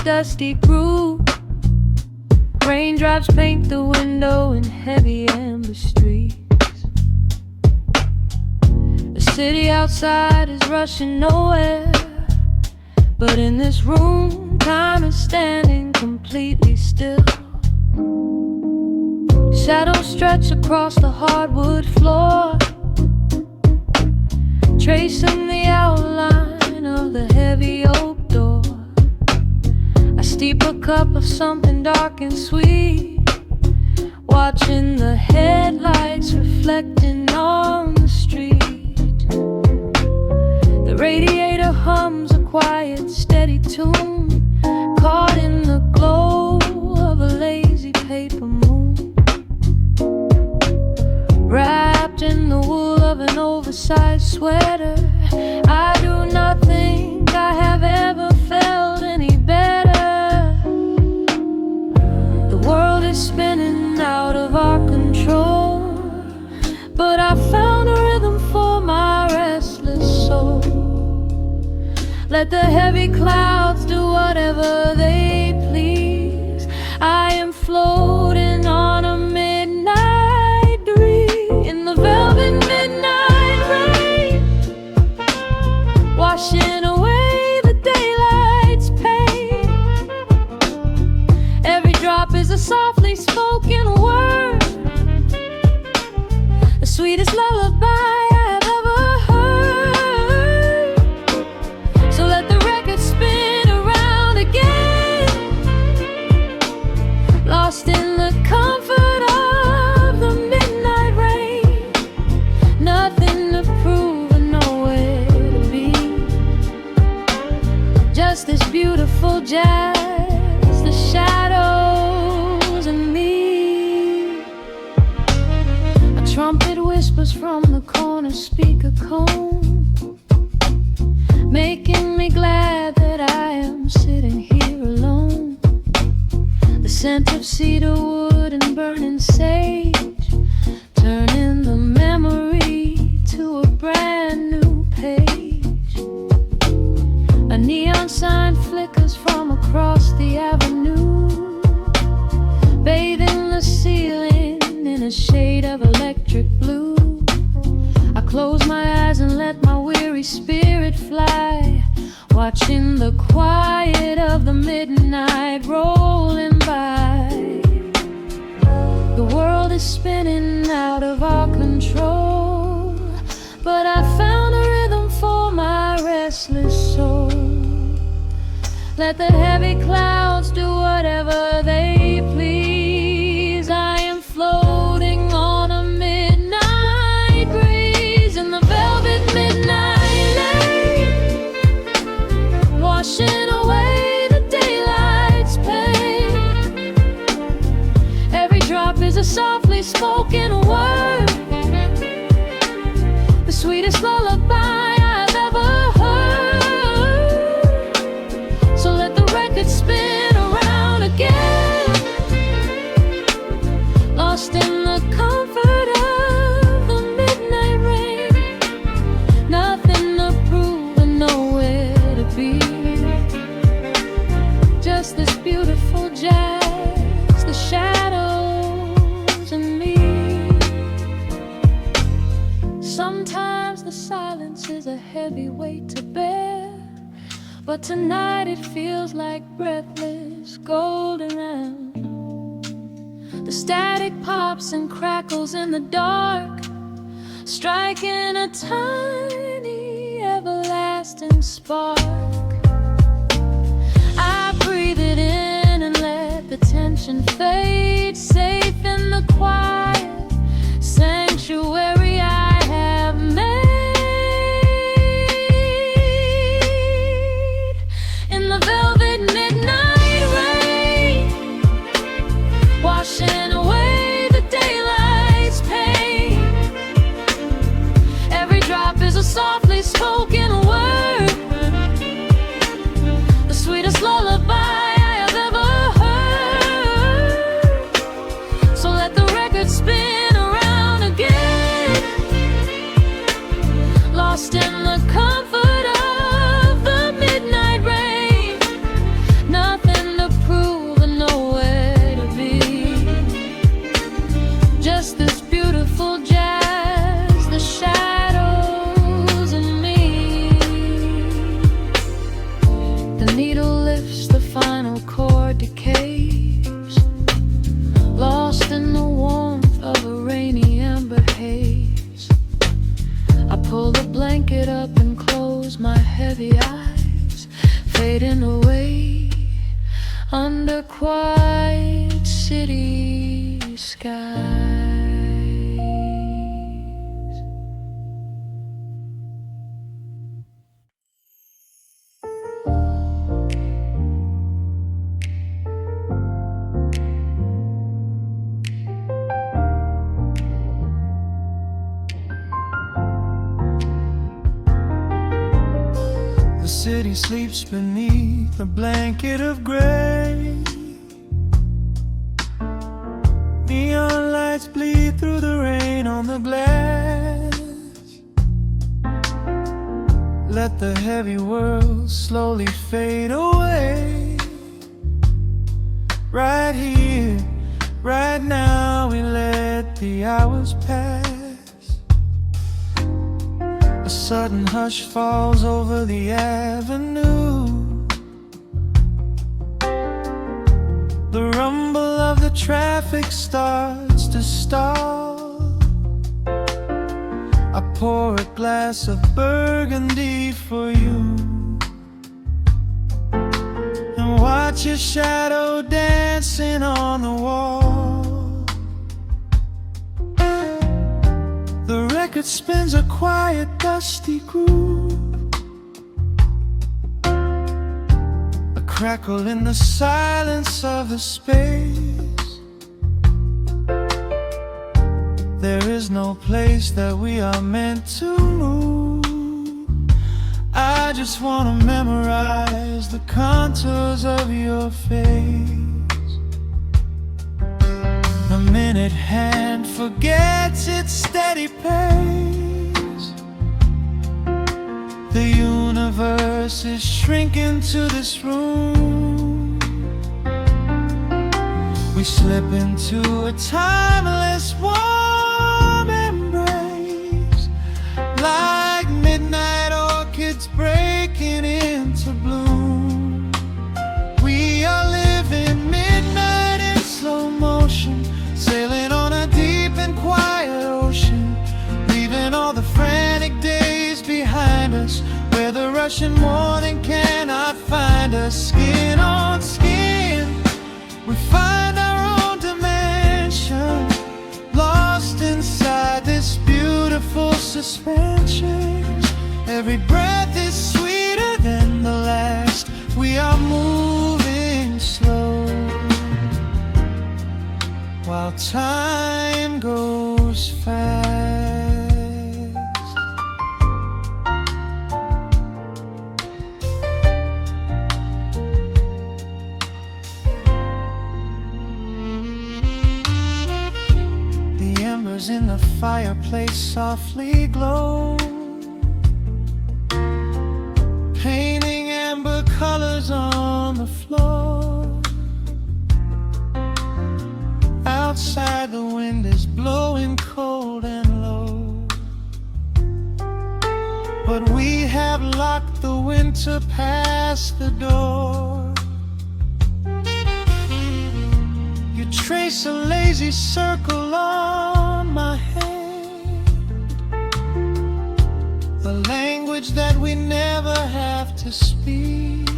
dusty groove. Raindrops paint the window in heavy amber streets. The city outside is rushing nowhere, but in this room, time is standing completely still. Shadows stretch across the hardwood floor, tracing the outline of the heavy oak door. I steep a cup of something dark and sweet, watching the headlights reflecting on the street. The radiator hums a quiet, steady tune, caught in the glow of a lazy paper moon. Wrapped in the wool of an oversized sweater, I do not think I have ever felt any better. The world is spinning out of our control, but I found a rhythm for my restless soul. Let the heavy clouds do whatever they please. I am floating on a midnight breeze in the velvet midnight rain, washing away the daylight's pain. Every drop is a softly spoken word, the sweetest lullaby I have ever heard. So let the record spin around again, lost in the comfort of the midnight rain. Nothing to prove and nowhere to be, just this beautiful jazz, the shadows and me. A trumpet whispers from the corner speaker cone, making me glad that I am sitting here alone. The scent of cedar wood and burning sage, turning the memory to a brand new page. A neon sign flickers from across the avenue, bathing the ceiling in a shade of electric blue. I close my eyes and let my weary spirit fly, watching the quiet of the midnight rolling by. The world is spinning out of our control, but I found a rhythm for my restless soul. Let the heavy clouds do whatever they please. I am floating on a midnight breeze in the velvet midnight lane, washing away the daylight's pain. Every drop is a softly spoken word, the sweetest lullaby I've ever heard. So let the record spin around again, lost in the comfort of the midnight rain. Nothing to prove and nowhere to be, just this beautiful jazz, the shadows and me. Sometimes the silence is a heavy weight to bear, but tonight it feels like breathless golden round. The static pops and crackles in the dark, striking a tiny everlasting spark. I breathe it in and let the tension fade, safe in the quiet sanctuary I have made. In the velvet midnight rain, washing away the daylight's pain. Every drop is a softly spoken word, the sweetest lullaby I have ever heard. So let the record spin blanket up and close my heavy eyes, fading away under quiet city skies. The city sleeps beneath a blanket of gray. Neon lights bleed through the rain on the glass. Let the heavy world slowly fade away. Right here, right now, we let the hours pass. A sudden hush falls over the avenue. The rumble of the traffic starts to stall. I pour a glass of burgundy for you and watch your shadow dancing on the wall. The record spins a quiet, dusty groove, a crackle in the silence of the space. There is no place that we are meant to move. I just wanna memorize the contours of your face. A minute hand forgets its steady pace. The universe is shrinking to this room. We slip into a timeless warm embrace, like midnight orchids breaking into bloom. We are living midnight in slow motion, sailing on a deep and quiet ocean, leaving all the frantic days behind us, where the rushing morning cannot find us. Skin on skin, we find our own dimension, lost inside this beautiful suspension. Every breath is sweeter than the last. We are moving slow, while time goes fast. The embers in the fireplace softly glow, painting amber colors on the floor. Outside the wind is blowing cold and low, but we have locked the winter past the door. You trace a lazy circle on my hand, a language that we never have to speak.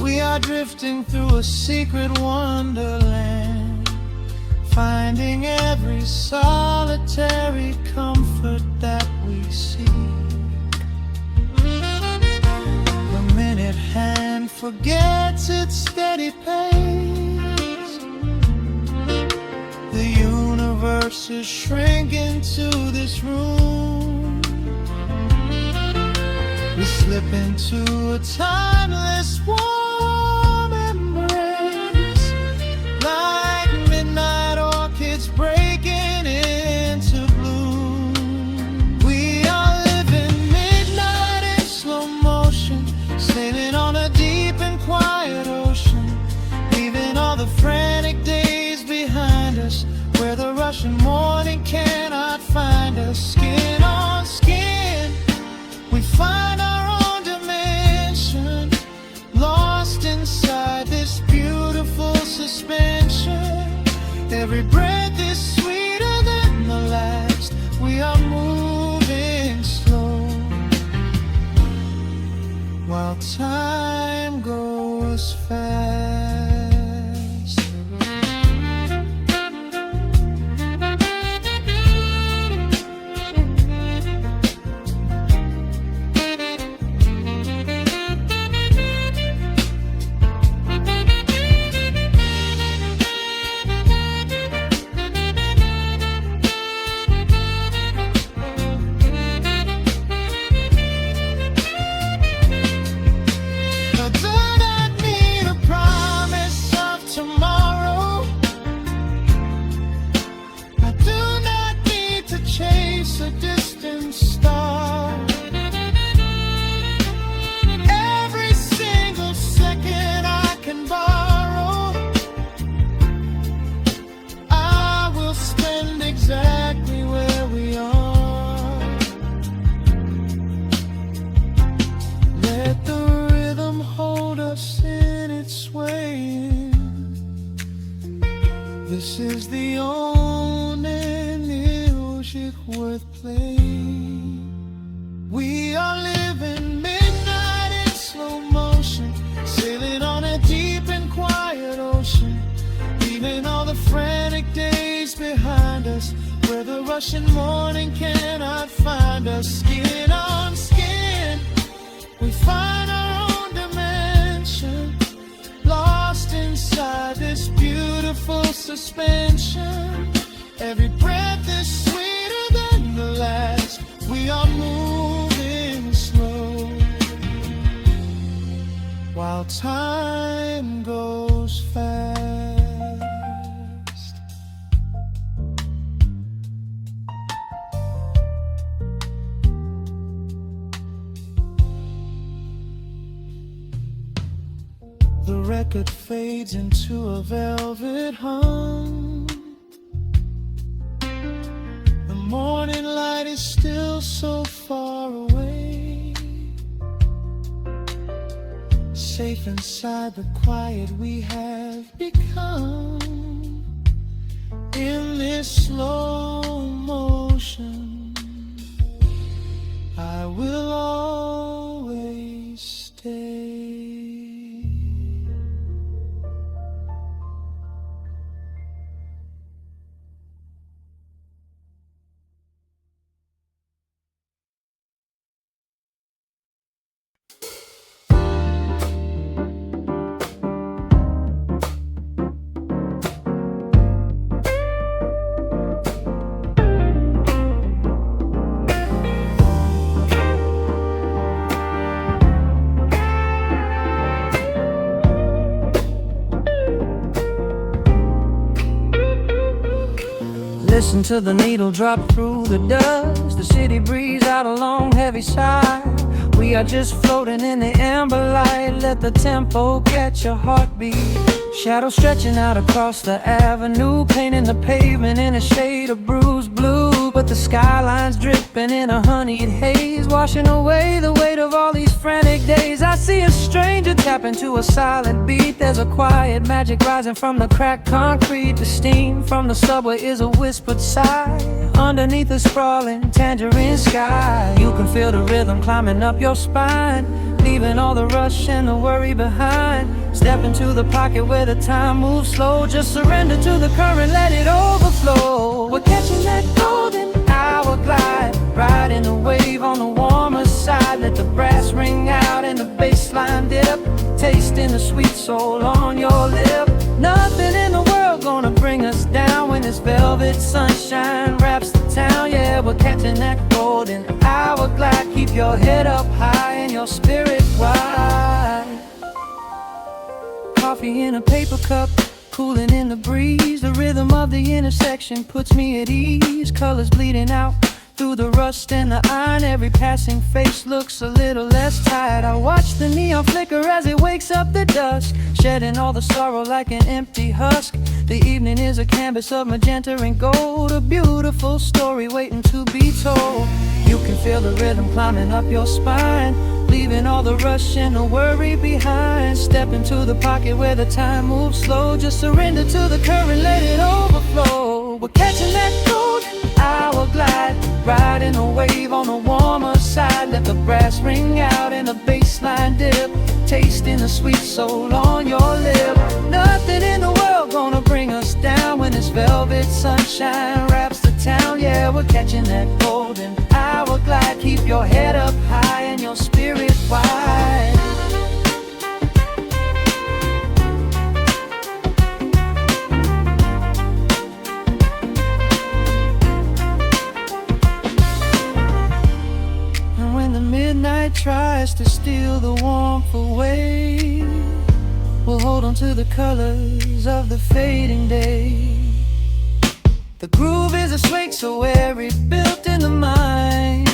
We are drifting through a secret wonderland, finding every solitary comfort that we seek. The minute hand forgets its steady pace. The universe is shrinking to this room. We slip into a timeless warm embrace, like midnight orchids breaking into bloom. We are living midnight in slow motion, sailing on a deep and quiet ocean, leaving all the frantic days behind us, where the rushing morning cannot find us. Skin on skin, we find our own dimension, lost inside this beautiful suspension. Every breath is sweeter than the last. We are moving behind us, where the rushing morning cannot find us. Skin on skin, we find our own dimension, lost inside this beautiful suspension. Every breath is sweeter than the last. We are moving slow, while time goes fast. The record fades into a velvet hum. The morning light is still so far away, safe inside the quiet we have become. In this slow motion, I will always stay. Listen to the needle drop through the dust. The city breeze out a long heavy sigh. We are just floating in the amber light. Let the tempo catch your heartbeat. Shadows stretching out across the avenue, painting the pavement in a shade of bruised blue. But the skyline's dripping in a honeyed haze, washing away the weight of all these frantic days. I see a stranger tap into a silent beat. There's a quiet magic rising from the cracked concrete. The steam from the subway is a whispered sigh underneath the sprawling tangerine sky. You can feel the rhythm climbing up your spine, leaving all the rush and the worry behind. Step into the pocket where the time moves slow. Just surrender to the current, let it overflow. We're catching that golden hour glide, riding a wave on the warmer side. Let the brass ring out and the bass line dip, tasting the sweet soul on your lip. Nothing in the world gonna bring us down when this velvet sunshine wraps the town. Yeah, we're catching that golden hour glide. Keep your head up high and your spirit wide. Coffee in a paper cup, cooling in the breeze. The rhythm of the intersection puts me at ease. Colors bleeding out through the rust and the iron. Every passing face looks a little less tired. I watch the neon flicker as it wakes up the dusk, shedding all the sorrow like an empty husk. The evening is a canvas of magenta and gold, a beautiful story waiting to be told. You can feel the rhythm climbing up your spine, leaving all the rush and the worry behind. Step into the pocket where the time moves slow. Just surrender to the current, let it overflow. We're catching that golden hour glide, riding a wave on the warmer side. Let the brass ring out and the bass line dip, tasting the sweet soul on your lip. Nothing in the world gonna bring us down when this velvet sunshine wraps the town. Yeah, we're catching that golden hour glide. Keep your head up high and your spirit wide. And when the midnight tries to steal the warmth away, we'll hold on to the colors of the fading day. The groove is a swing so airy, built in the mind,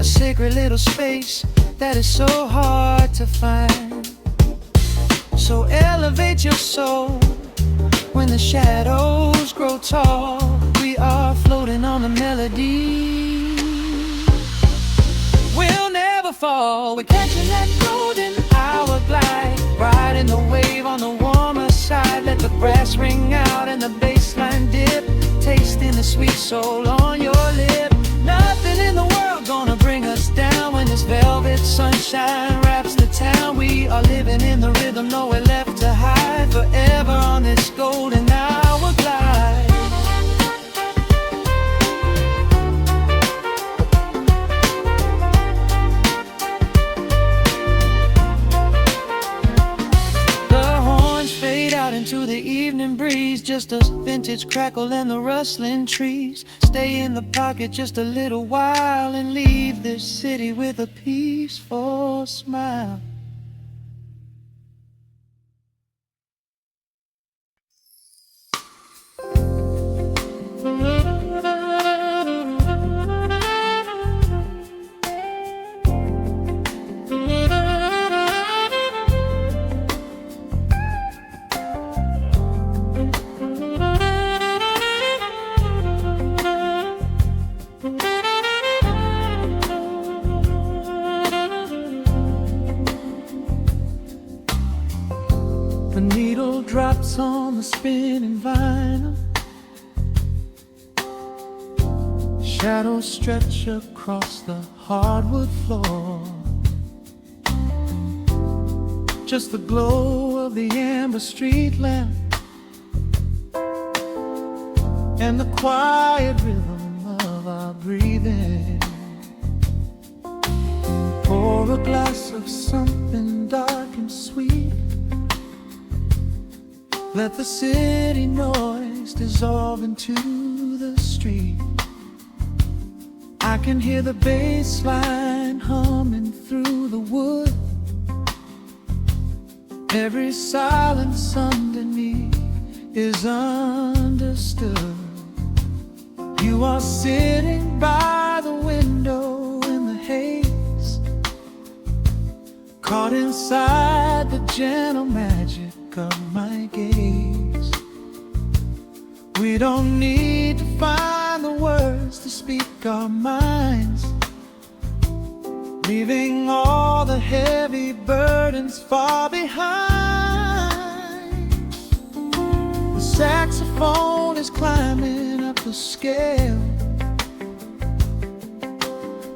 a sacred little space that is so hard to find. So elevate your soul when the shadows grow tall. We are floating on the melody, we'll never fall. We're catching that golden hour glide, riding the wave on the warmer side. Let the brass ring out and the bass line dip, tasting the sweet soul on your lip. Nothing in the world gonna bring us down when this velvet sunshine wraps the town. We are living in the rhythm, nowhere left to hide, forever on this golden hour glide. vintage crackle and the rustling trees. Stay in the pocket just a little while and leave this city with a peaceful smile. The needle drops on the spinning vinyl. Shadows stretch across the hardwood floor. Just the glow of the amber street lamp and the quiet rhythm of our breathing. Pour a glass of something dark and sweet. Let the city noise dissolve into the street. I can hear the bass line humming through the wood. Every silence underneath is understood. You are sitting by the window in the haze, caught inside the gentle magic of my gaze. We don't need to find the words to speak our minds, leaving all the heavy burdens far behind. The saxophone is climbing up the scale.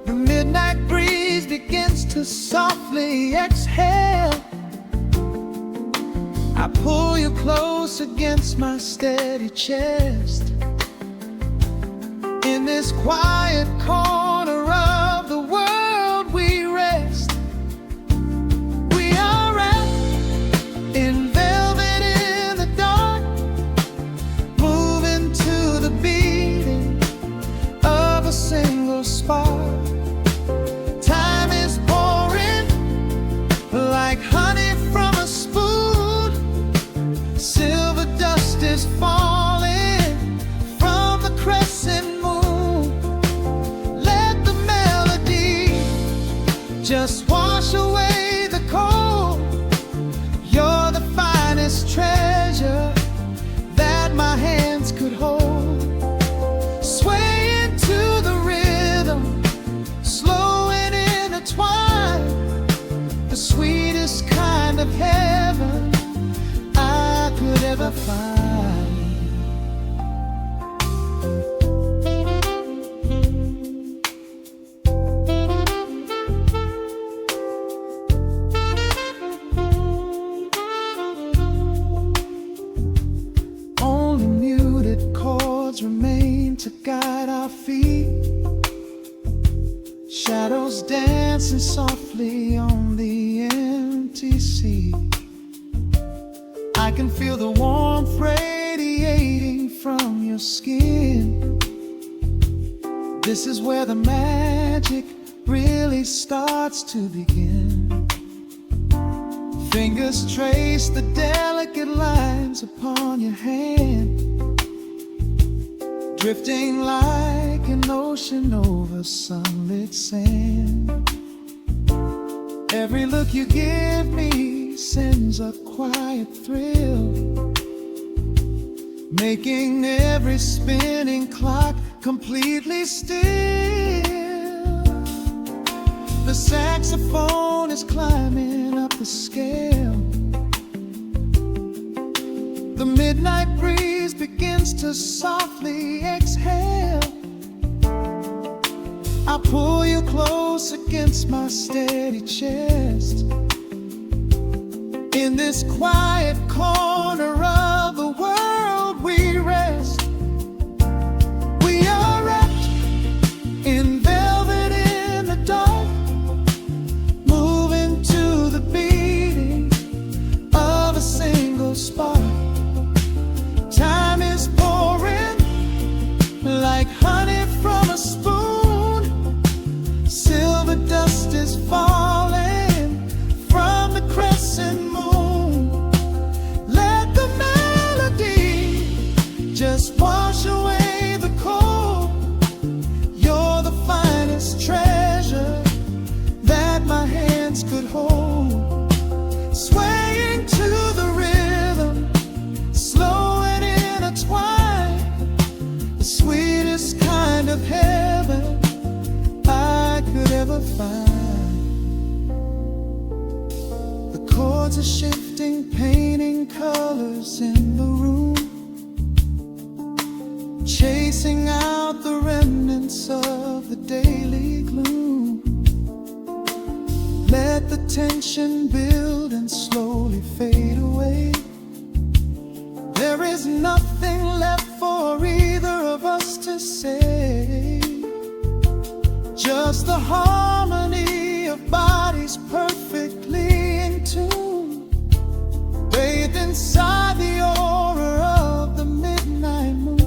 The midnight breeze begins to softly exhale. I pull you close against my steady chest. In this quiet corner of the world we rest. We are wrapped in velvet in the dark, moving to the beating of a single spark. Time is pouring like honey from a spoon. Silver dust is falling from the crescent moon. Let the melody just wash away the cold. You're the finest treasure that my hands could hold. Swaying to the rhythm, slow and intertwined. The sweetest kind of heaven I could ever find. Only muted chords remain to guide our feet. Shadows dancing softly on the empty sea. I can feel the warmth radiating from your skin. This is where the magic really starts to begin. Fingers trace the delicate lines upon your hand, drifting like an ocean over sunlit sand. Every look you give me sends a quiet thrill, making every spinning clock completely still. The saxophone is climbing up the scale. The midnight breeze begins to softly exhale. I pull you close against my steady chest. In this quiet corner of the world we rest. We are wrapped in velvet in the dark, moving to the beating of a single spark. Time is pouring fine. The chords are shifting, painting colors in the room, chasing out the remnants of the daily gloom. Let the tension build and slowly fade away. There is nothing left for either of us to say, just the harmony of bodies perfectly in tune, bathed inside the aura of the midnight moon.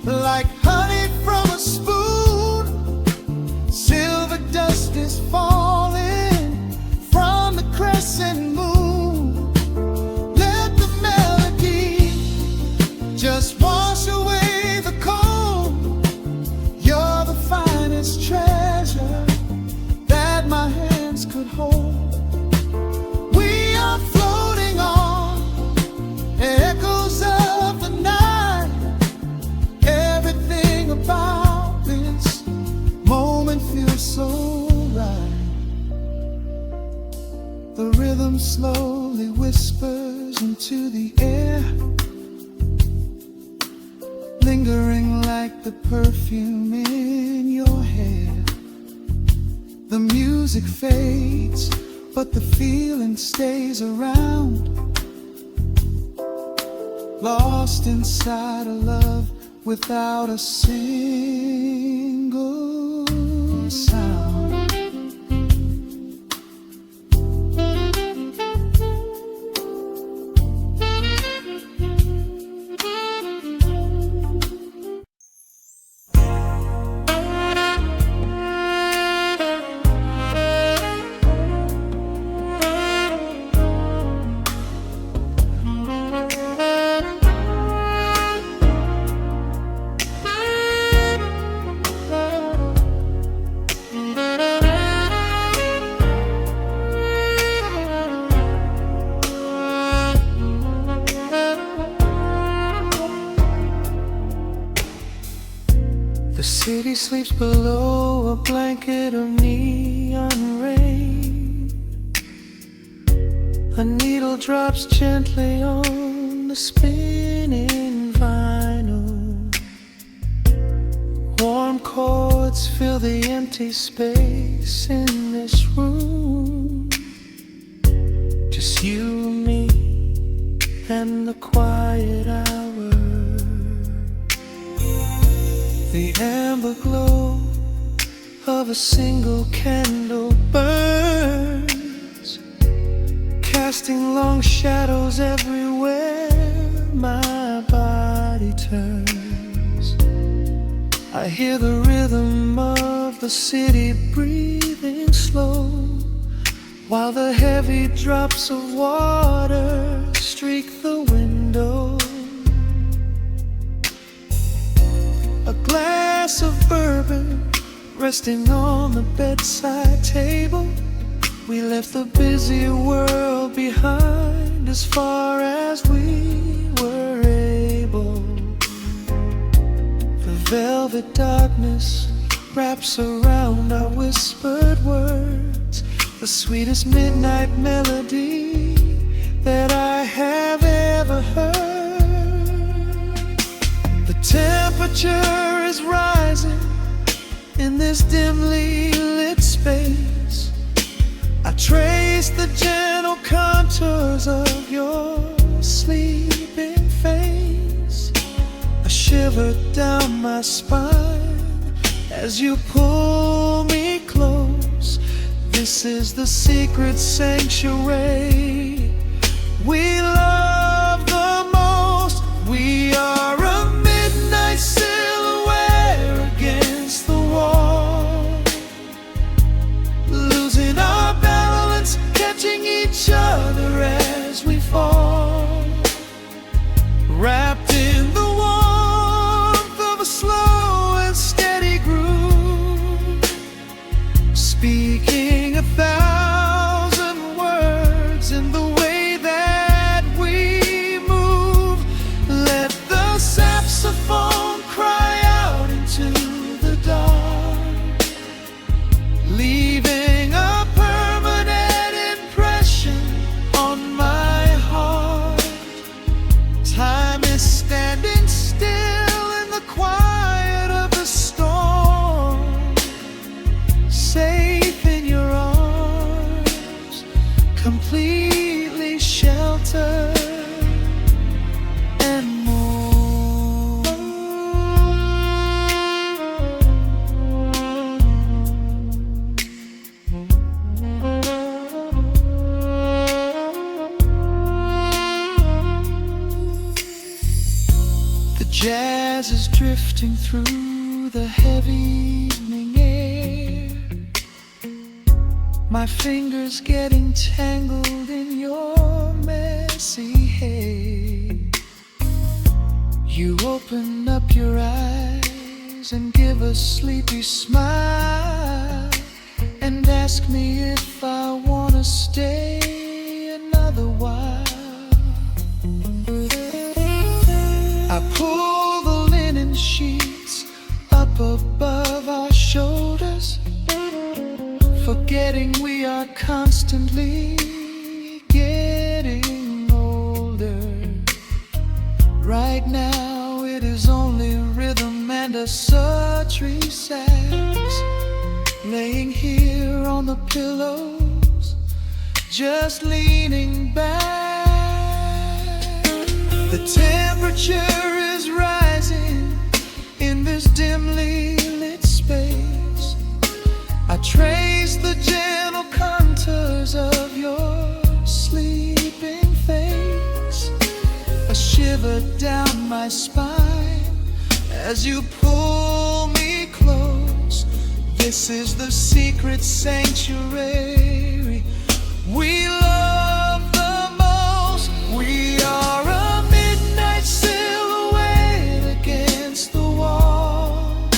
Like honey from a spoon, silver dust is falling from the crescent moon. Let the melody just wash away the cold. You're the finest treasure that my hands could hold. We are floating on echoes of the night. Everything about this moment feels so right. The rhythm slowly whispers into the air, lingering like the perfume in your hair. The music fades, but the feeling stays around, lost inside a love without a single sound. The city sleeps below a blanket of neon rain. A needle drops gently on the spinning vinyl. Warm chords fill the empty space in this room. Just you and me and the quiet hour. The amber glow of a single candle burns, casting long shadows everywhere my body turns. I hear the rhythm of the city breathing slow, while the heavy drops of water streak the window. A glass of bourbon resting on the bedside table. We left the busy world behind as far as we were able. The velvet darkness wraps around our whispered words, the sweetest midnight melody that I have ever heard. The temperature is rising in this dimly lit space. I trace the gentle contours of your sleeping face. A shiver down my spine as you pull me close. This is the secret sanctuary we love the most. We are a midnight silhouette against the wall, losing our balance, catching each other as we fall, wrapped in the warmth of a slow and steady groove, speaking 1,000 words in the way that we move. Let the saxophone cry out into the dark, leaving a permanent impression on my heart. Time is standing still in the quiet of the storm, safe in your arms, completely sheltered and more. The jazz is drifting through the heavy evening air, my fingers getting tangled in your messy hair. You open up your eyes and give a sleepy smile, and ask me if I wanna stay another while. I pull the linen sheets up above our shoulders, forgetting we are constantly getting older. Right now it is only rhythm and a sultry sax, laying here on the pillows, just leaning back. The temperature is rising in this dimly lit space. I trace the gentle contours of your sleeping face, a shiver down my spine as you pull me close. This is the secret sanctuary we love the most. We are a midnight silhouette against the wall,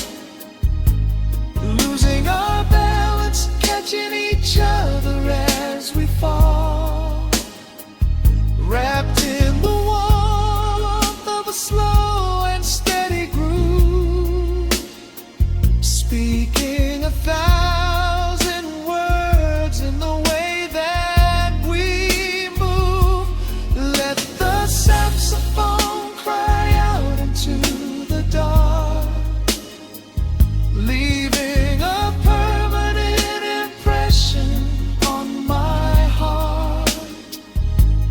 losing our balance, catching each other as we fall, wrapped in the warmth of a slow and steady groove, speaking 1,000 words in the way that we move. Let the saxophone cry out into the dark, leaving a permanent impression on my heart.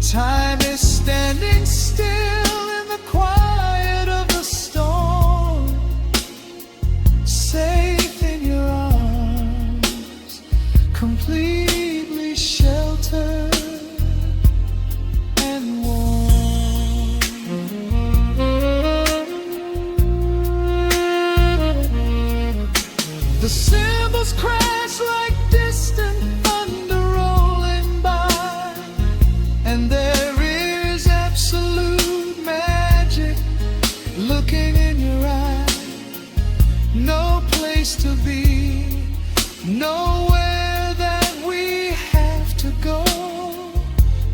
Time is standing still in the quiet of the storm, safe in your arms, completely sheltered and warm. The cymbals crash like distant thunder rolling by, and there is absolute magic looking in your eye. No place to be, nowhere that we have to go,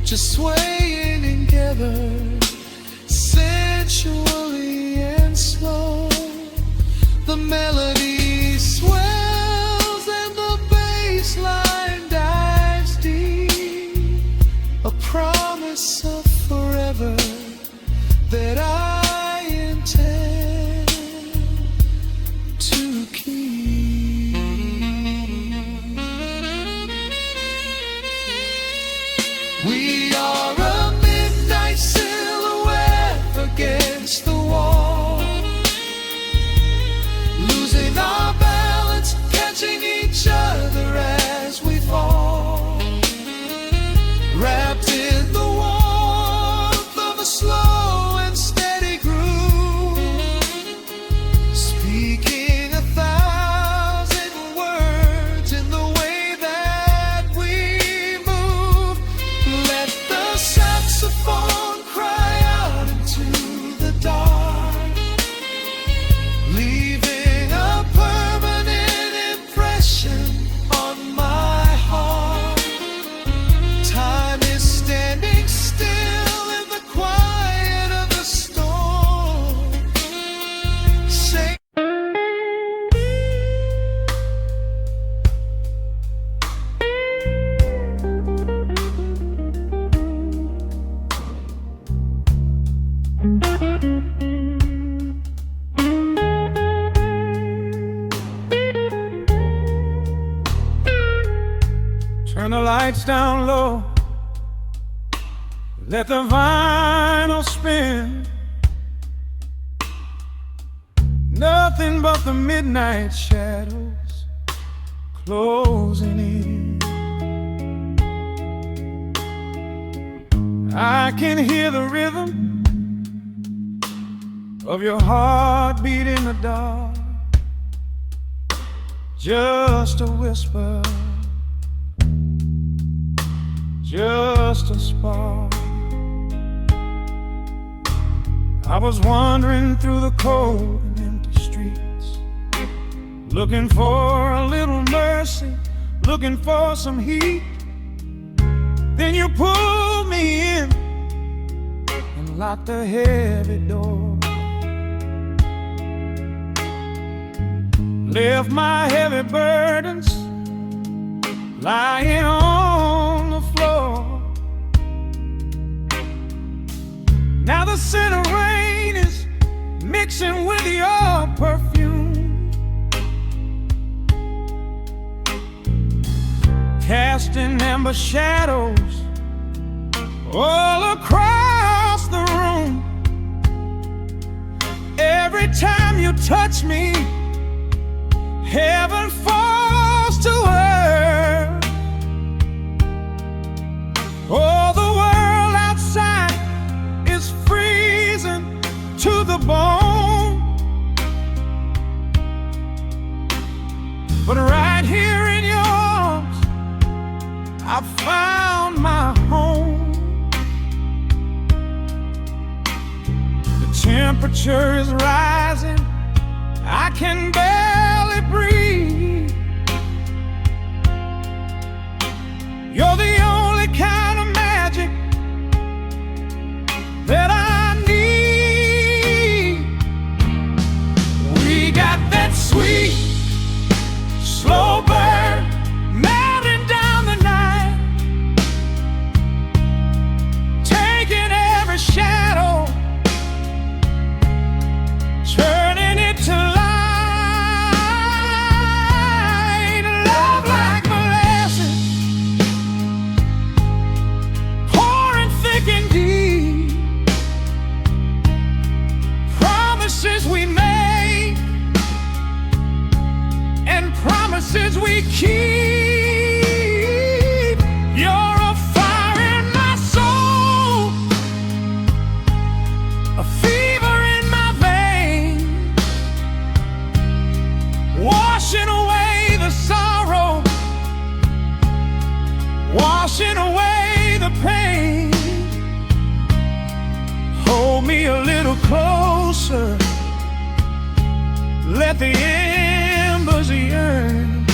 just swaying together, sensually and slow. The melody swells and the bassline dives deep, a promise of forever that I intend to keep. We are a midnight silhouette against the wall, losing Turn the lights down low, let the vinyl spin. Nothing but the midnight shadows closing in. I can hear the rhythm of your heartbeat in the dark, just a whisper, just a spark. I was wandering through the cold and empty streets, looking for a little mercy, looking for some heat. Then you pulled me in and locked the heavy door, left my heavy burdens lying on the floor. Now the scent of rain is mixing with your perfume, casting amber shadows all across the room. Every time you touch me, heaven falls to earth. Oh, the world outside is freezing to the bone, but right here in your arms I found my home. The temperature is rising, I can barely breathe. You're the only kind of magic that I need. We got that sweet, slow burn melting down the night, taking every shadow, turning it to light. Love like molasses, pouring thick and deep. Promises we make and promises we keep. You're a fire in my soul, a fever in my veins, washing away the sorrow, washing away the pain. Hold me a little closer, let the embers yearn.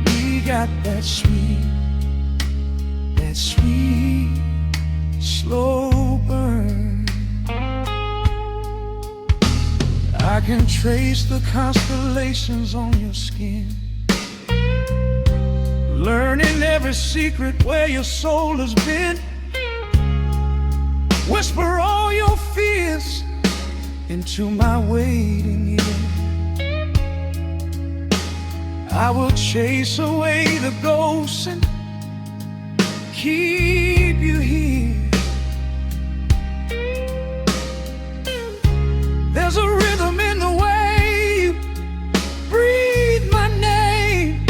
We got that sweet, slow burn. I can trace the constellations on your skin, learning every secret where your soul has been. Whisper all your fears into my waiting ear. I will chase away the ghosts and keep you here. There's a rhythm in the way you breathe my name.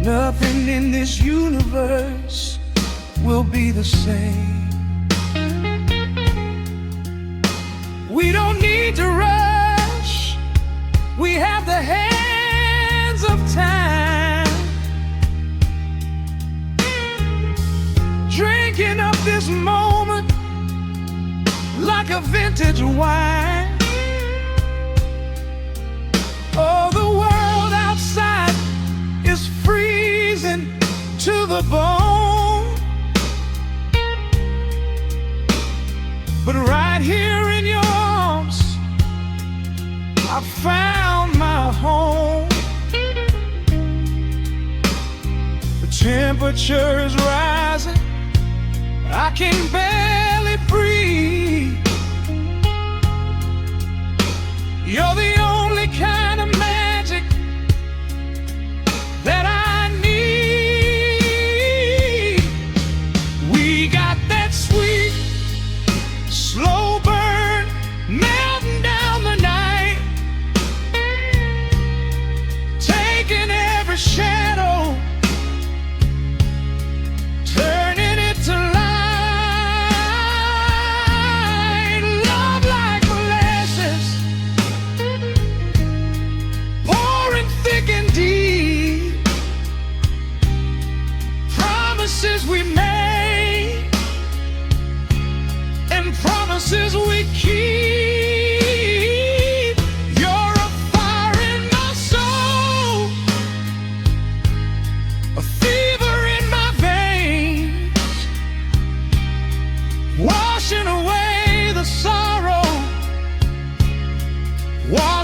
Nothing in this universe will be the same. We don't need to rush, we have the hands of time, drinking up this moment like a vintage wine. Oh, the world outside is freezing to the bone, but right here in your arms I found my home. The temperature is rising, I can barely breathe. You're the only kind of man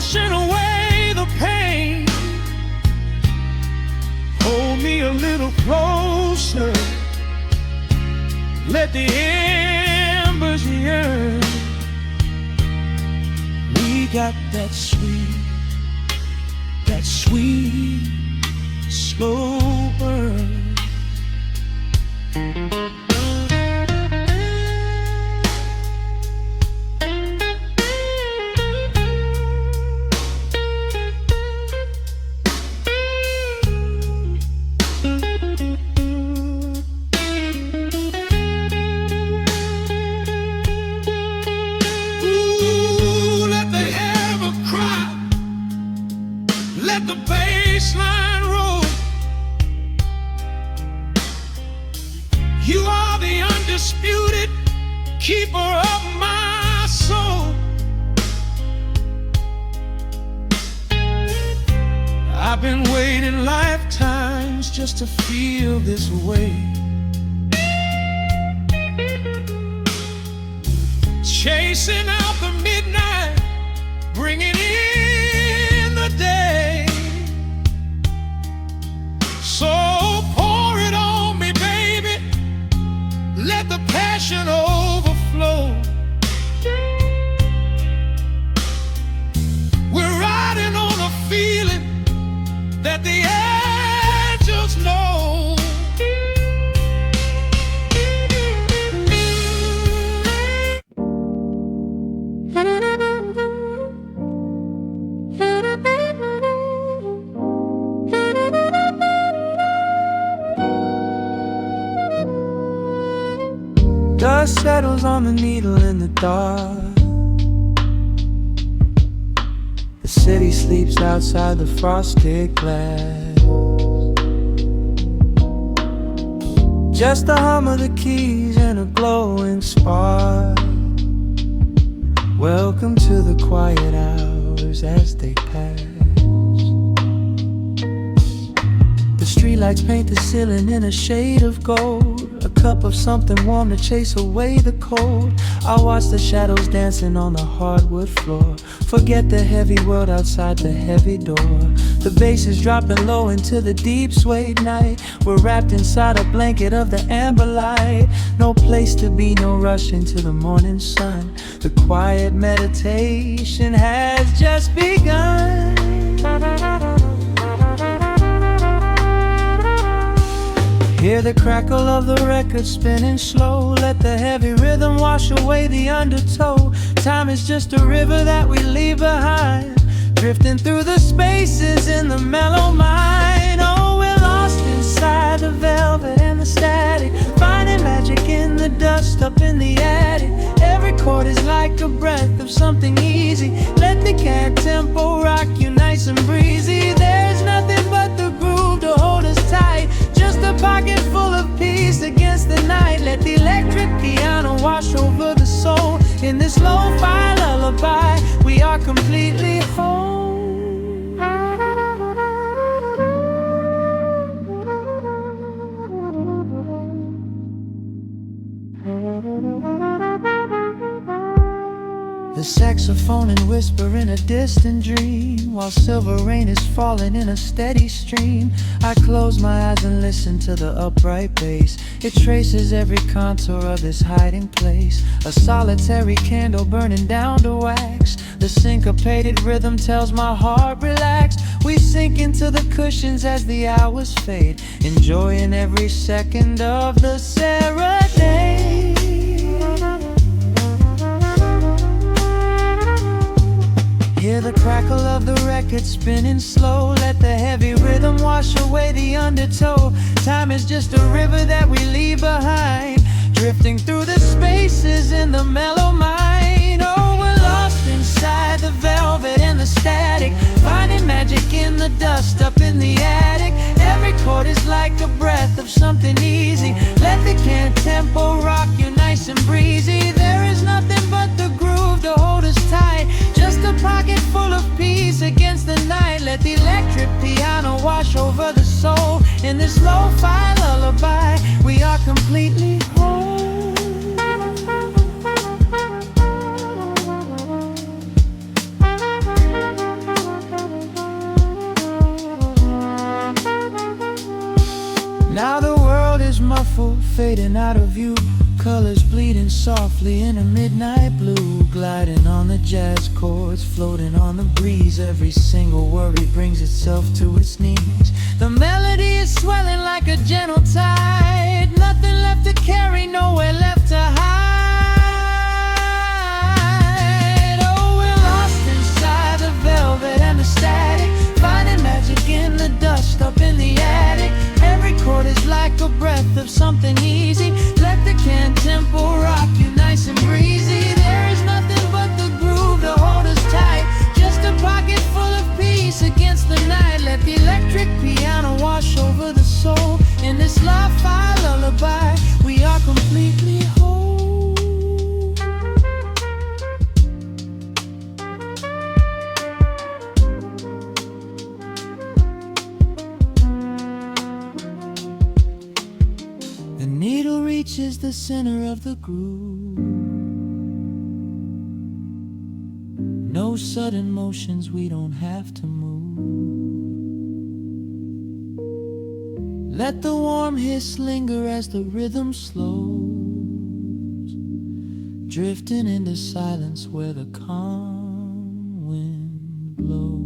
washing away the pain. Hold me a little closer. Let the embers yearn. We got that sweet, slow burn. Let the bassline roll. You are the undisputed keeper of my soul. I've been waiting lifetimes just to feel this way. Chasing out the midnight, bringing in the day. So pour it on me, baby. Let the passion overflow. We're riding on a feeling that the angels know. Dust settles on the needle in the dark. The city sleeps outside the frosted glass. Just the hum of the keys and a glowing spark. Welcome to the quiet hours as they pass. The streetlights paint the ceiling in a shade of gold. A cup of something warm to chase away the cold. I watch the shadows dancing on the hardwood floor. Forget the heavy world outside the heavy door. The bass is dropping low into the deep suede night. We're wrapped inside a blanket of the amber light. No place to be, no rush into the morning sun. The quiet meditation has just begun. Hear the crackle of the record spinning slow. Let the heavy rhythm wash away the undertow. Time is just a river that we leave behind, drifting through the spaces in the mellow mind. Oh, we're lost inside the velvet and the static, finding magic in the dust up in the attic. Every chord is like a breath of something easy. Let the cat tempo rock you nice and breezy. There's nothing but the groove to hold us tight. Just a pocket full of peace against the night. Let the electric piano wash over the soul. In this lo-fi lullaby, we are completely whole. The saxophone and whisper in a distant dream, while silver rain is falling in a steady stream. I close my eyes and listen to the upright bass. It traces every contour of this hiding place. A solitary candle burning down to wax. The syncopated rhythm tells my heart relax. We sink into the cushions as the hours fade, enjoying every second of the serenade. Hear the crackle of the record spinning slow. Let the heavy rhythm wash away the undertow. Time is just a river that we leave behind, drifting through the spaces in the mellow mind. Oh, we're lost inside the velvet and the static, finding magic in the dust up in the attic. Every chord is like a breath of something easy. Let the can tempo rock you nice and breezy. There is nothing but the groove to hold us tight. Just a pocket full of peace against the night. Let the electric piano wash over the soul. In this lo-fi lullaby, we are completely whole. soulful, fading out of view. Colors bleeding softly in a midnight blue, gliding on the jazz chords, floating on the breeze. Every single worry brings itself to its knees. The melody is swelling like a gentle tide, nothing left to carry, nowhere left to hide. Oh, we're lost inside the velvet and the static, finding magic in the dust up in the attic. Every chord is like a breath of something easy. Let the can tempo rock you nice and breezy. There is nothing but the groove to hold us tight, just a pocket full of peace against the night. Let the electric piano wash over the soul. In this lo-fi lullaby, we are completely whole. The needle reaches the center of the groove. No sudden motions, we don't have to move. Let the warm hiss linger as the rhythm slows, drifting into silence where the calm wind blows.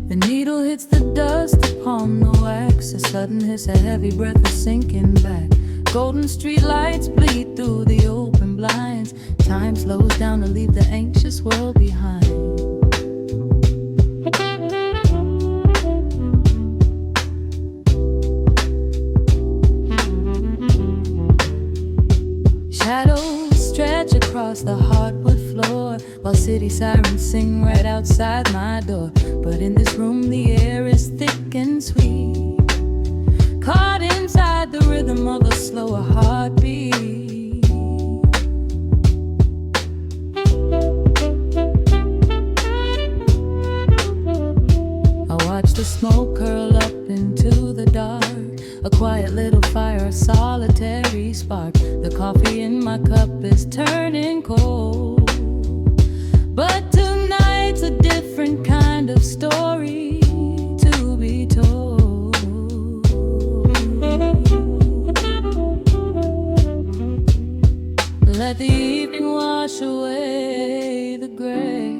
The needle hits the dust upon the wax. A sudden hiss, a heavy breath is sinking back. Golden street lights bleed through the open blinds. Time slows down to leave the anxious world behind. Shadows stretch across the hardwood floor, while city sirens sing right outside my door. But in this room the air is thick and sweet, caught inside the rhythm of a slower heartbeat. I watch the smoke curl up into the dark, a quiet little fire, a solitary spark. The coffee in my cup is turning cold, but tonight's a different kind of story to be told. Let the evening wash away the gray.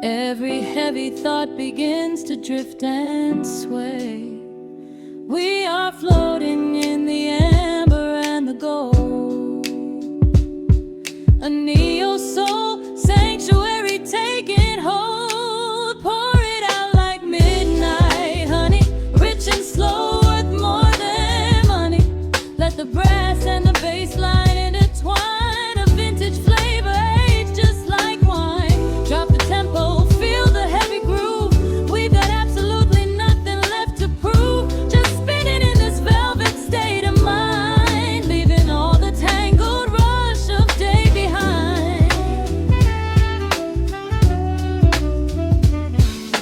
Every heavy thought begins to drift and sway. We are floating in the amber and the gold, a neo-soul sanctuary taking hold. Pour it out like midnight honey, rich and slow, worth more than money. Let the brass and the bass line intertwine, a vintage flavor aged just like wine. Drop the tempo, feel the heavy groove. We've got absolutely nothing left to prove, just spinning in this velvet state of mind, leaving all the tangled rush of day behind.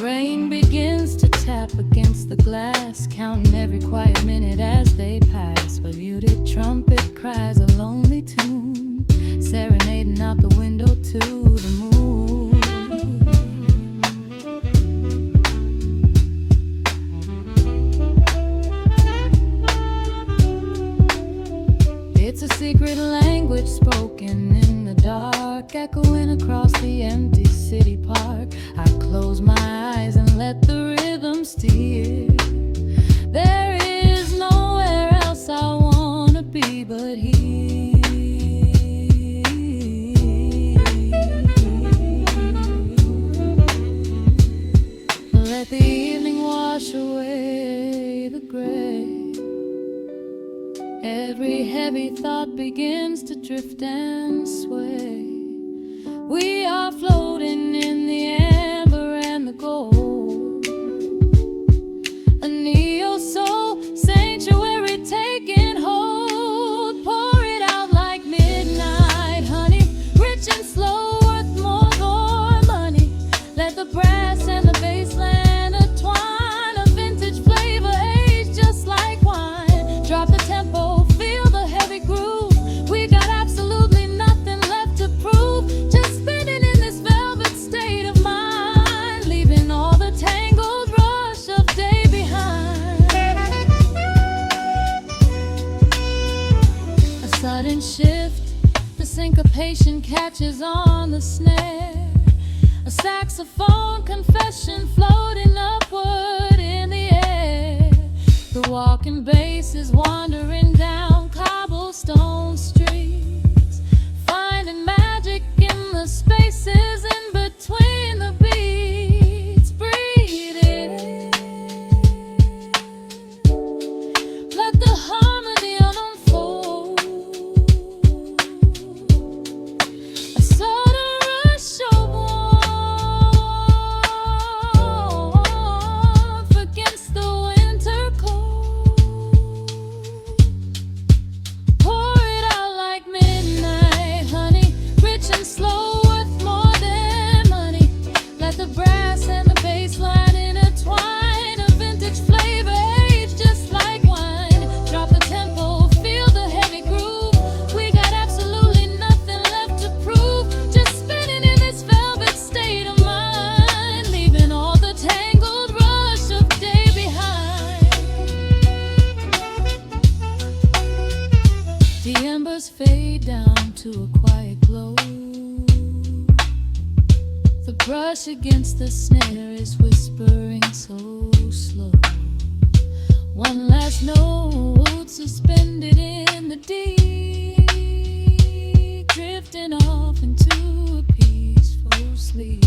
Rain begins to tap against the glass, counting every quiet minute as they pass. A muted trumpet cries a lonely tune, serenading out the window to the moon. It's a secret language spoken in the dark, echoing across the empty city park. I close my eyes and let the rhythm steer. There is nowhere else I wanna be but here. Let the evening wash away the gray. Every heavy thought begins to drift and sway. We are floating in the amber and the gold, a neo-soul sanctuary taking hold. Pour it out like midnight syncopation catches on the snare. A saxophone confession floating upward in the air. The walking bass is wandering down cobblestone streets, finding magic in the spaces in between the beats. Breathe it in. Let the harmony unfold. A sort of rush of warmth against the winter cold. Pour it out like midnight honey, rich and slow, worth more than money. Let the brass and the bass line intertwine, a vintage flavor aged just like wine. Drop the tempo, feel the heavy groove. We got absolutely nothing left to prove, just spinning in this velvet state of mind, leaving all the tangled rush of day behind. The embers fade down to a quiet glow. The brush against the snare is whispering so slow. One last note suspended in the deep, drifting off into a peaceful sleep.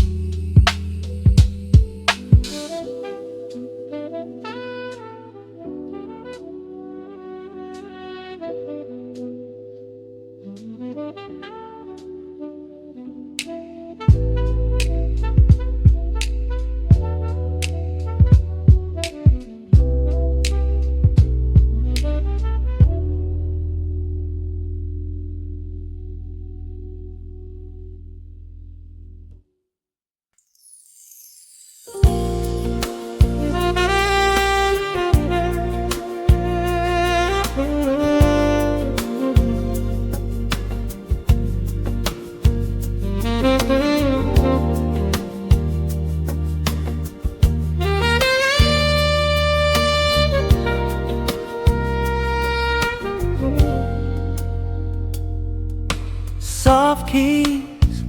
Soft keys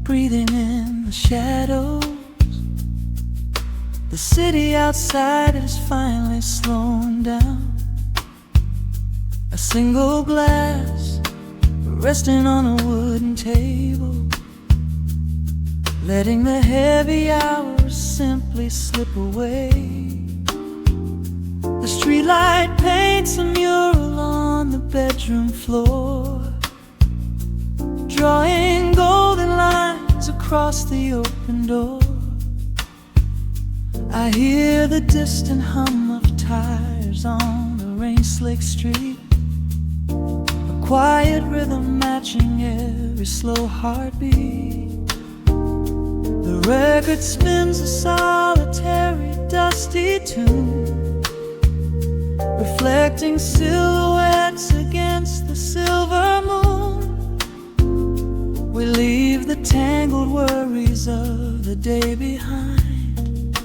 breathing in the shadows. The city outside is finally slowing down. A single glass resting on a wooden table, letting the heavy hours simply slip away. The streetlight paints a mural on the bedroom floor, drawing golden lines across the open door. I hear the distant hum of tires on the rain-slicked street, a quiet rhythm matching every slow heartbeat. The record spins a solitary, dusty tune, reflecting silhouettes against the silver moon. We leave the tangled worries of the day behind,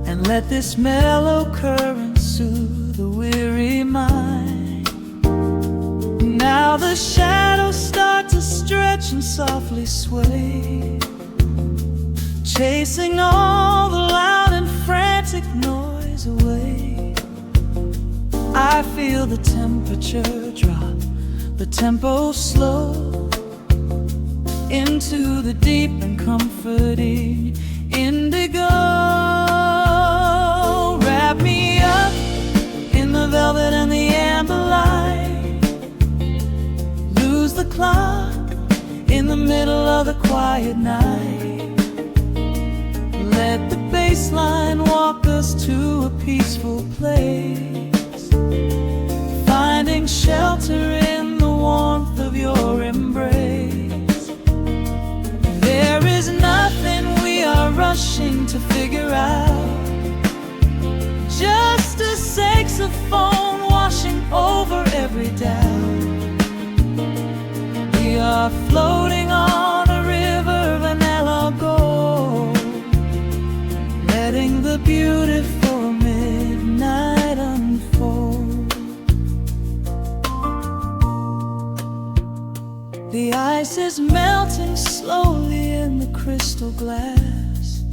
and let this mellow current soothe the weary mind. Now the shadows start to stretch and softly sway, chasing all the loud and frantic noise away. I feel the temperature drop, the tempo slow, into the deep and comforting indigo. Wrap me up in the velvet and the amber light, lose the clock in the middle of the quiet night. Let the bass line walk us to a peaceful place, finding shelter in the warmth of your embrace. There is nothing we are rushing to figure out, just a saxophone washing over every doubt. We are floating on a river vanilla gold, letting the beautiful midnight unfold. The ice is melting slowly in the crystal glass.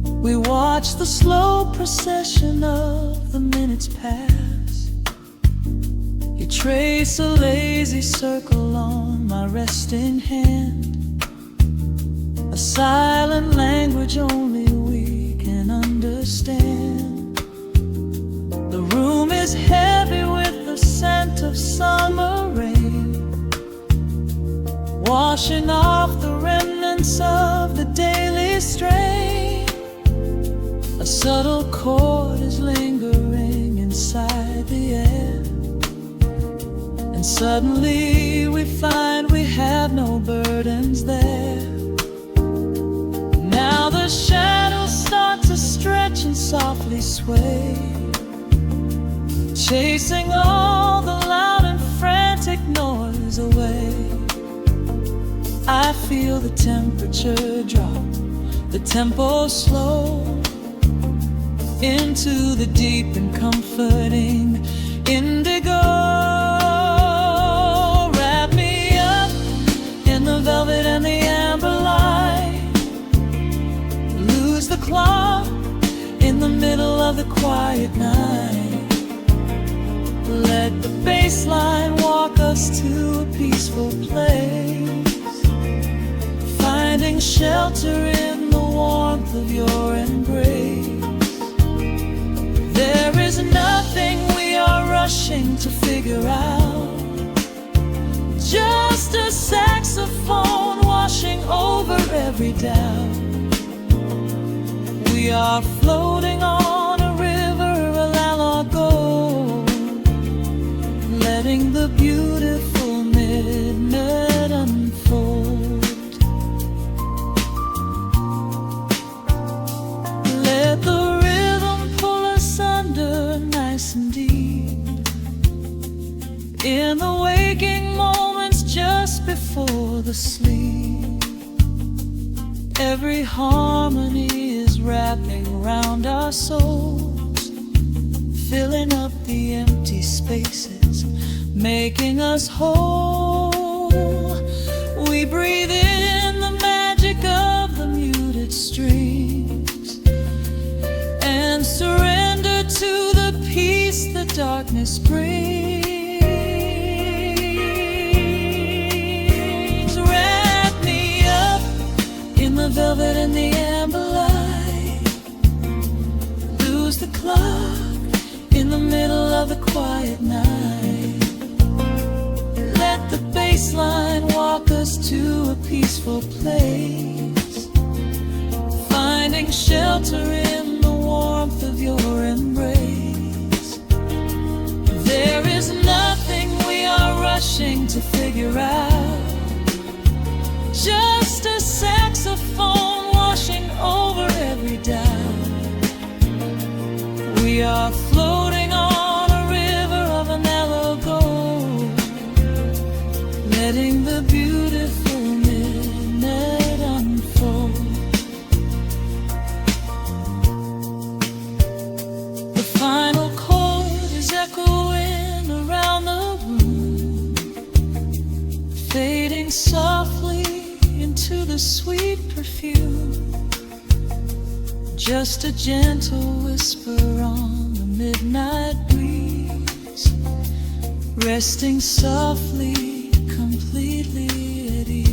We watch the slow procession of the minutes pass. You trace a lazy circle on my resting hand, a silent language only we can understand. The room is heavy with the scent of summer rain, washing off the remnants of the daily strain. A subtle chord is lingering inside the air, and suddenly we find we have no burdens there. Now the shadows start to stretch and softly sway, chasing all the loud and frantic noise away. I feel the temperature drop, the tempo slow, into the deep and comforting indigo. Wrap me up in the velvet and the amber light, lose the clock in the middle of the quiet night. Let the bassline walk us to a peaceful place, finding shelter in the warmth of your embrace. There is nothing we are rushing to figure out, just a saxophone washing over every doubt. We are floating on a river, a lago, letting the beautiful midnight unfold. Let the rhythm pull us under nice and deep, in the waking moments just before the sleep. Every harmony is wrapping around our souls, filling up the empty spaces, making us whole. We breathe in the magic of the muted strings and surrender to the peace the darkness brings. Wrap me up in the velvet and the amber light, lose the clock in the middle of the quiet night. Let the bassline walk us to a peaceful place, finding shelter in the warmth of your embrace. There is nothing we are rushing to figure out, just a saxophone washing over every doubt. We are floating on a river of an gold, letting the beautiful midnight unfold. The final chord is echoing around the room, fading softly into the sweet perfume. Just a gentle whisper on the midnight breeze, resting softly, completely at ease.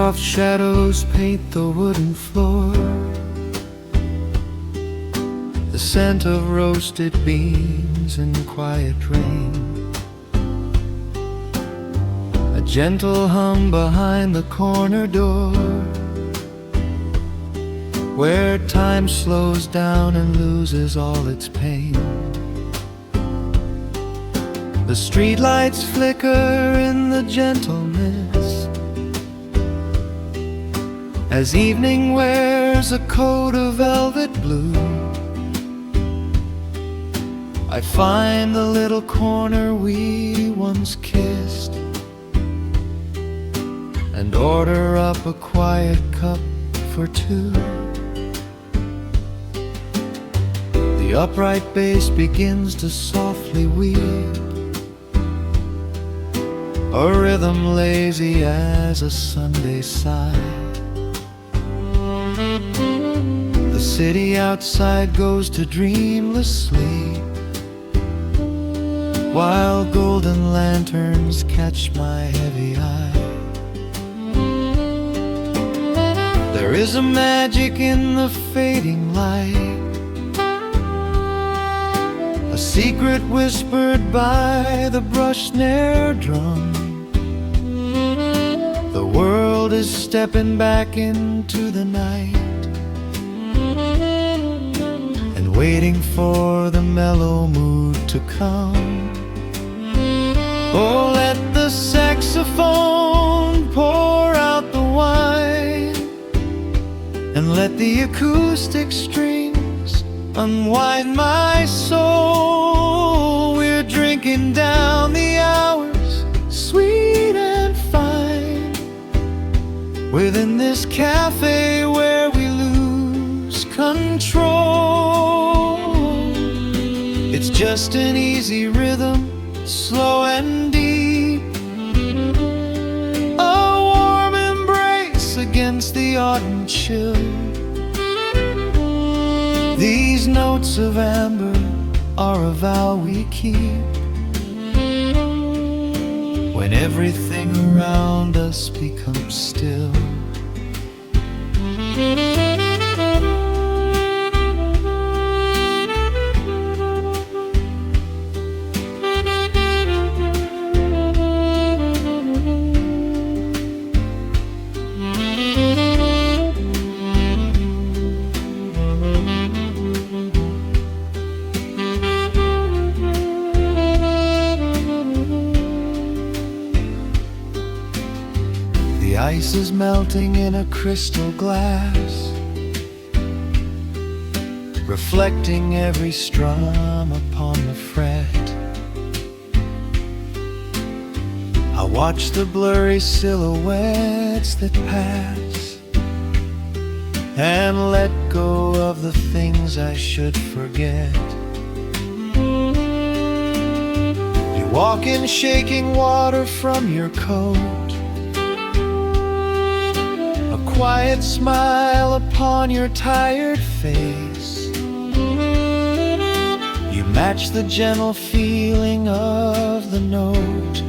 Soft shadows paint the wooden floor, the scent of roasted beans and quiet rain, a gentle hum behind the corner door, where time slows down and loses all its pain. The streetlights flicker in the gentle mist, as evening wears a coat of velvet blue. I find the little corner we once kissed, and order up a quiet cup for two. The upright bass begins to softly weep, a rhythm lazy as a Sunday sigh. The city outside goes to dreamless sleep, while golden lanterns catch my heavy eye. There is a magic in the fading light, a secret whispered by the brush snare drum. The world is stepping back into the night, and waiting for the mellow mood to come. Oh, let the saxophone pour out the wine, and let the acoustic strings unwind my soul. We're drinking down the hours, sweet and fine, within this cafe where we lose control. It's just an easy rhythm, slow and deep, a warm embrace against the autumn chill. These notes of amber are a vow we keep, when everything around us becomes still. The ice is melting in a crystal glass, reflecting every strum upon the fret. I watch the blurry silhouettes that pass, and let go of the things I should forget. You walk in shaking water from your coat, quiet smile upon your tired face. You match the gentle feeling of the note,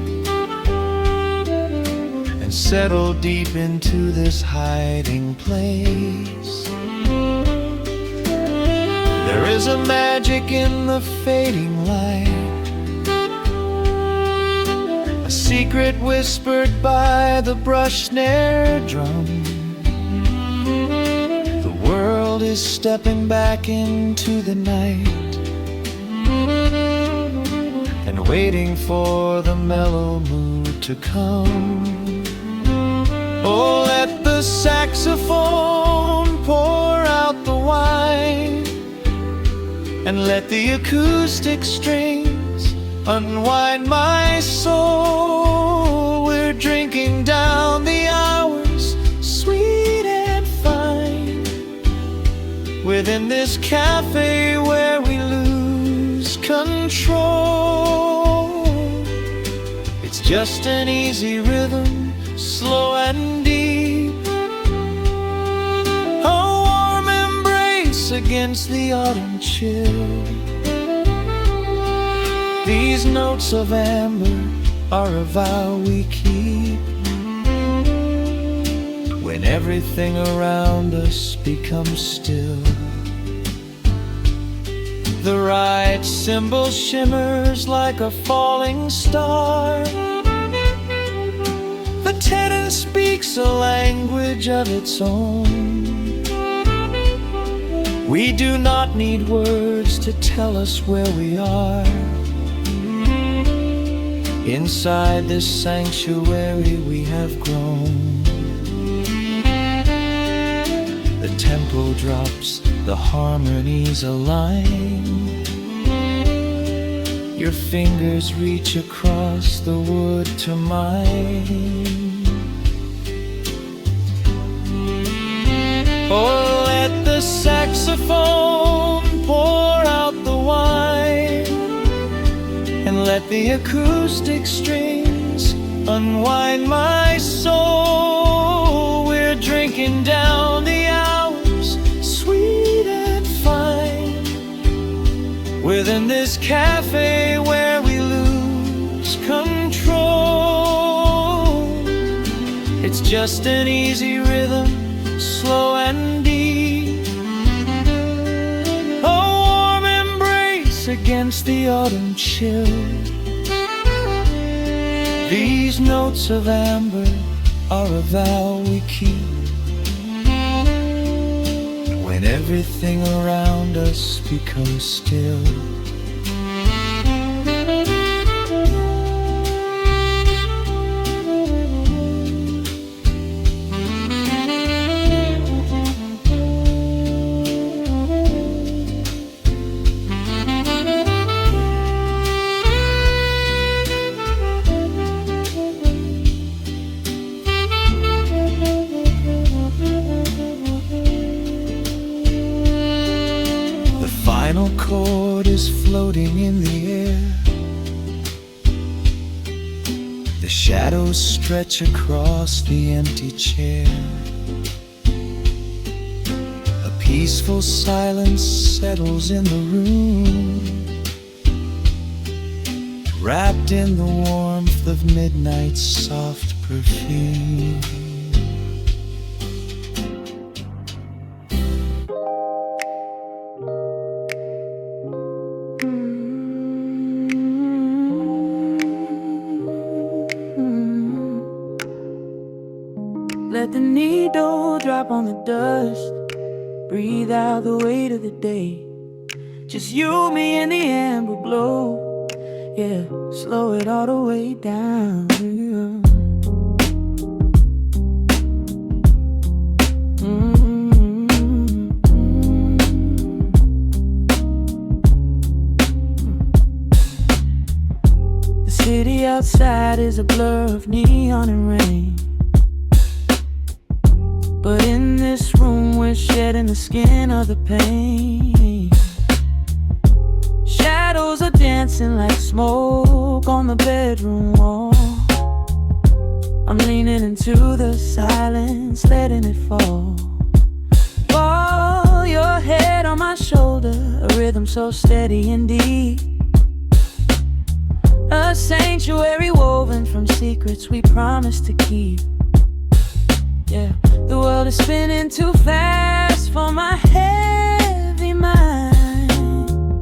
and settle deep into this hiding place. There is a magic in the fading light, a secret whispered by the brush snare drum. The world is stepping back into the night, and waiting for the mellow mood to come. Oh, let the saxophone pour out the wine, and let the acoustic strings unwind my soul. We're drinking down the hours, sweet and fine, within this cafe where we lose control. It's just an easy rhythm, slow and deep, a warm embrace against the autumn chill. These notes of amber are a vow we keep, when everything around us becomes still. The right cymbal shimmers like a falling star. The tenor speaks a language of its own. We do not need words to tell us where we are. Inside this sanctuary we have grown. The tempo drops, the harmonies align. Your fingers reach across the wood to mine. Oh, let the saxophone pour out the wine, and let the acoustic strings unwind my soul. We're drinking down the hours, sweet and fine, within this cafe where we lose control. It's just an easy rhythm, slow and deep, a warm embrace against the autumn chill. These notes of amber are a vow we keep when everything around us becomes still. The final chord is floating in the air. The shadows stretch across the empty chair. A peaceful silence settles in the room, wrapped in the warmth of midnight's soft perfume. Let the needle drop on the dust. Breathe out the weight of the day. Just you, me, and the amber glow. Yeah, slow it all the way down. The city outside is a blur of neon and rain, but in this room we're shedding the skin of the pain. Shadows are dancing like smoke on the bedroom wall. I'm leaning into the silence, letting it fall. Fall, your head on my shoulder, a rhythm so steady and deep. A sanctuary woven from secrets we promised to keep. Yeah, the world is spinning too fast for my heavy mind,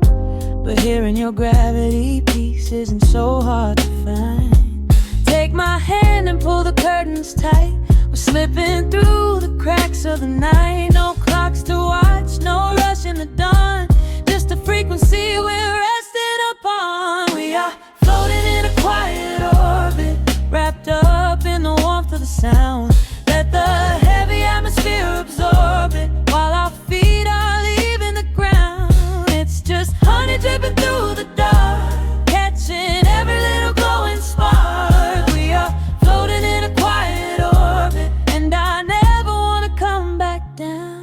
but hearing your gravity piece isn't so hard to find. Take my hand and pull the curtains tight. We're slipping through the cracks of the night. No clocks to watch, no rush in the dawn, just a frequency we're resting upon. We are floating in a quiet orbit, wrapped up in the warmth of the sound. Let the heavy atmosphere absorb it while our feet are leaving the ground. It's just honey dripping through the dark, catching every little glowing spark. We are floating in a quiet orbit, and I never want to come back down.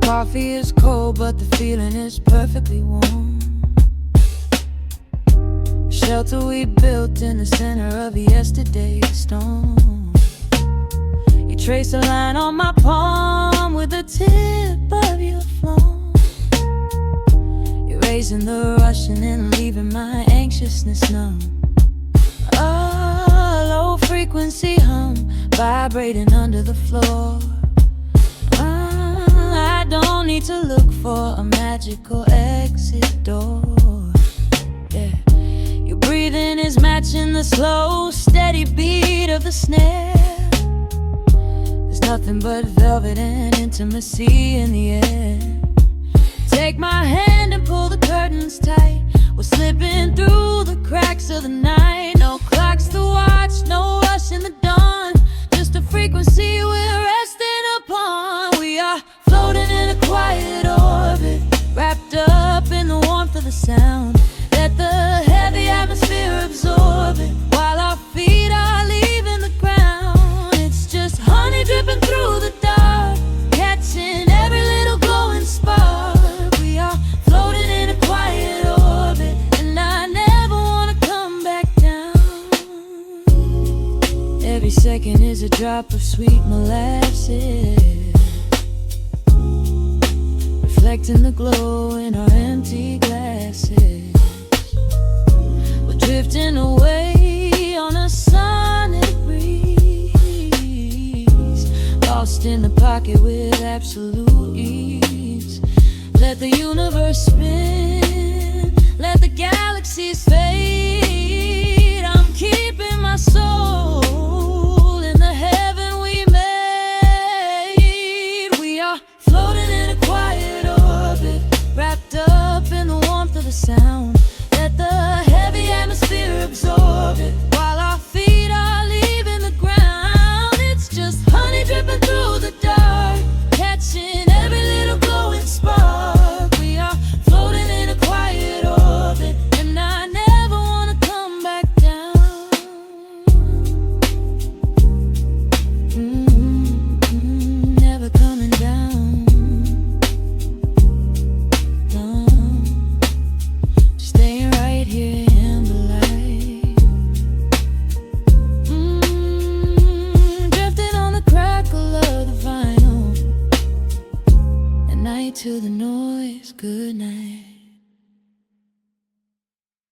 Coffee is cold, but the feeling is perfectly warm. Shelter we built in the center of yesterday's storm. You trace a line on my palm calm with the tip of your phone, erasing the rushing and leaving my anxiousness numb. A low frequency hum vibrating under the floor. I don't need to look for a magical exit door. Yeah, your breathing is matching the slow, steady beat of the snare. There's nothing but velvet and intimacy in the air. Take my hand and pull the curtains tight. We're slipping through the cracks of the night. No clocks to watch, no rush in the dawn. Just a frequency we're resting upon. We are floating in a quiet orbit, wrapped up in the warmth of the sound. Let the heavy atmosphere absorb it, while our feet are leaving the ground. It's just honey dripping through the dark, catching every little glowing spark. We are floating in a quiet orbit, and I never wanna come back down. Every second is a drop of sweet molasses, reflecting the glow in our empty glasses. We're drifting away on a sonic breeze, lost in the pocket with absolute ease. Let the universe spin, let the galaxies fade. I'm keeping my soul in the heaven we made. We are floating in a quiet orbit, wrapped up in the warmth of the sound. Let the heavy atmosphere absorb it, while our feet are leaving the ground. It's just honey dripping through the dark, catching every little glowing spark. We are floating in a quiet orbit, and I never wanna come back down. Never coming down. No, just staying right here in the light. Drifting on the crackle of the vinyl. At night to the noise, good night.